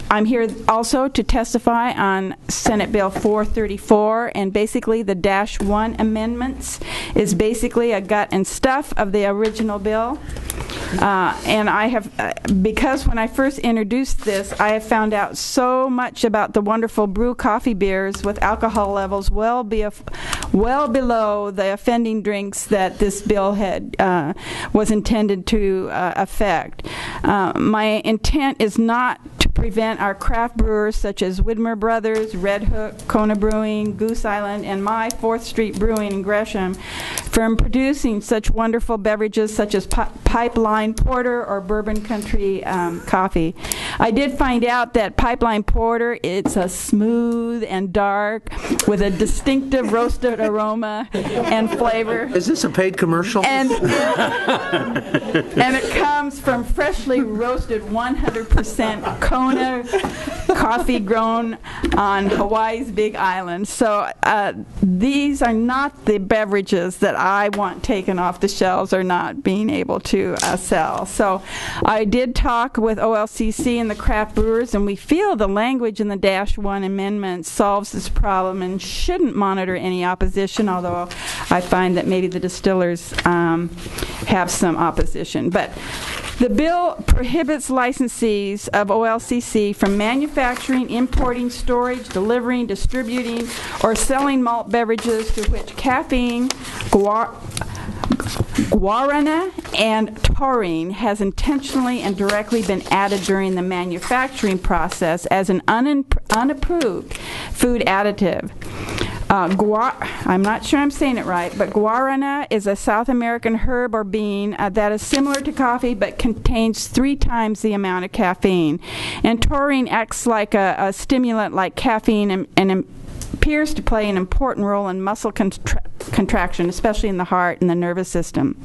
I'm here also to testify on Senate Bill 434, and basically the -1 amendments is basically a gut and stuff of the original bill. And I have, because when I first introduced this, I have found out so much about the wonderful brew coffee beers with alcohol levels well below the offending drinks that this bill had was intended to affect. My intent is not to prevent our craft brewers such as Widmer Brothers, Red Hook, Kona Brewing, Goose Island, and my 4th Street Brewing in Gresham from producing such wonderful beverages such as Pipeline Porter or Bourbon Country coffee. I did find out that Pipeline Porter, it's a smooth and dark with a distinctive roasted aroma and flavor. Is this a paid commercial? And it comes from freshly roasted 100% Kona coffee grown on Hawaii's Big Island. So these are not the beverages that I want taken off the shelves or not being able to sell. So I did talk with OLCC and the craft brewers, and we feel the language in the -1 amendment solves this problem and shouldn't monitor any opposition, although I find that maybe the distillers have some opposition. But the bill prohibits licensees of OLCC from manufacturing, importing, storage, delivering, distributing, or selling malt beverages to which caffeine, guarana, and taurine has intentionally and directly been added during the manufacturing process as an unapproved food additive. I'm not sure I'm saying it right, but guarana is a South American herb or bean that is similar to coffee but contains 3 times the amount of caffeine. And taurine acts like a stimulant like caffeine and appears to play an important role in muscle contraction, especially in the heart and the nervous system.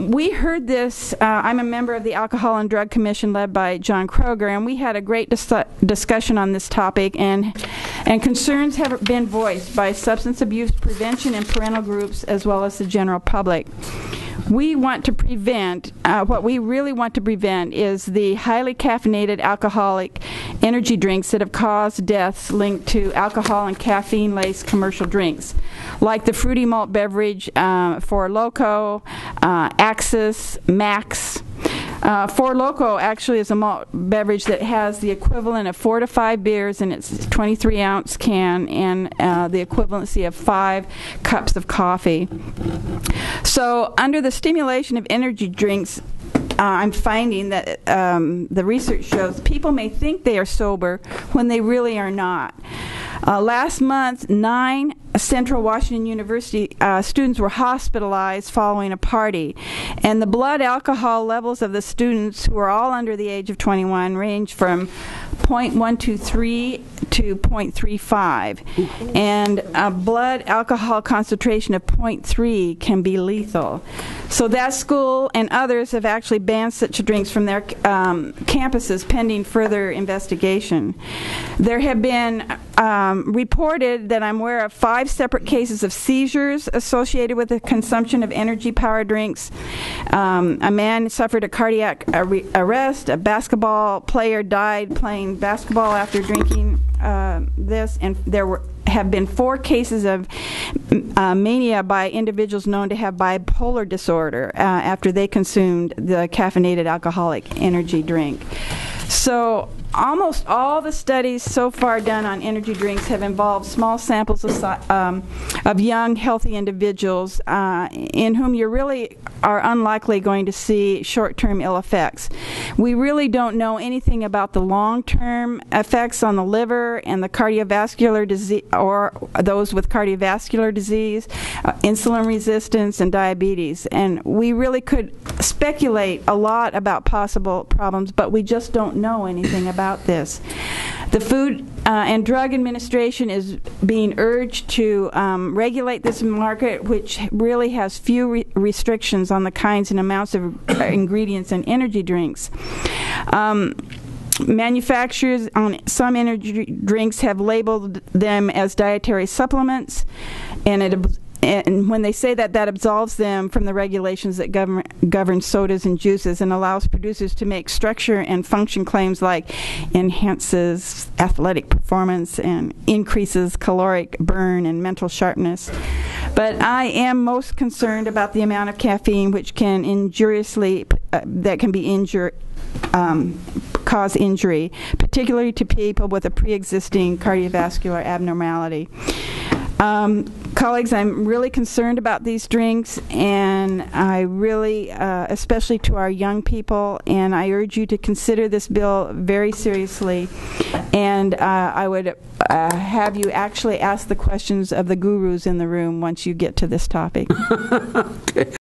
We heard this. I'm a member of the Alcohol and Drug Commission led by John Kroger, and we had a great discussion on this topic, and concerns have been voiced by substance abuse prevention and parental groups as well as the general public. We want to prevent, what we really want to prevent is the highly caffeinated alcoholic energy drinks that have caused deaths linked to alcohol and caffeine-laced commercial drinks, like the fruity malt beverage Four Loko, Axis, Max. Four Loko actually is a malt beverage that has the equivalent of 4 to 5 beers in its 23-ounce can and the equivalency of 5 cups of coffee. So under the stimulation of energy drinks, I'm finding that the research shows people may think they are sober when they really are not. Last month, 9 Central Washington University students were hospitalized following a party, and the blood alcohol levels of the students, who are all under the age of 21, range from 0.123 to 0.35, and a blood alcohol concentration of 0.3 can be lethal. So that school and others have actually banned such drinks from their campuses pending further investigation. There have been reported that I'm aware of 5 separate cases of seizures associated with the consumption of energy-powered drinks. A man suffered a cardiac arrest. A basketball player died playing basketball after drinking this, and there have been 4 cases of mania by individuals known to have bipolar disorder after they consumed the caffeinated alcoholic energy drink. So almost all the studies so far done on energy drinks have involved small samples of young, healthy individuals in whom you really are unlikely going to see short-term ill effects. We really don't know anything about the long-term effects on the liver and the cardiovascular disease, or those with cardiovascular disease, insulin resistance, and diabetes. And we really could speculate a lot about possible problems, but we just don't know anything about this. The Food and Drug Administration is being urged to regulate this market, which really has few restrictions on the kinds and amounts of ingredients in energy drinks. Manufacturers on some energy drinks have labeled them as dietary supplements, and and when they say that, that absolves them from the regulations that govern sodas and juices and allows producers to make structure and function claims like enhances athletic performance and increases caloric burn and mental sharpness. But I am most concerned about the amount of caffeine which can cause injury, particularly to people with a pre-existing cardiovascular abnormality. Colleagues, I'm really concerned about these drinks, and I really, especially to our young people, and I urge you to consider this bill very seriously. And I would have you actually ask the questions of the gurus in the room once you get to this topic. Okay.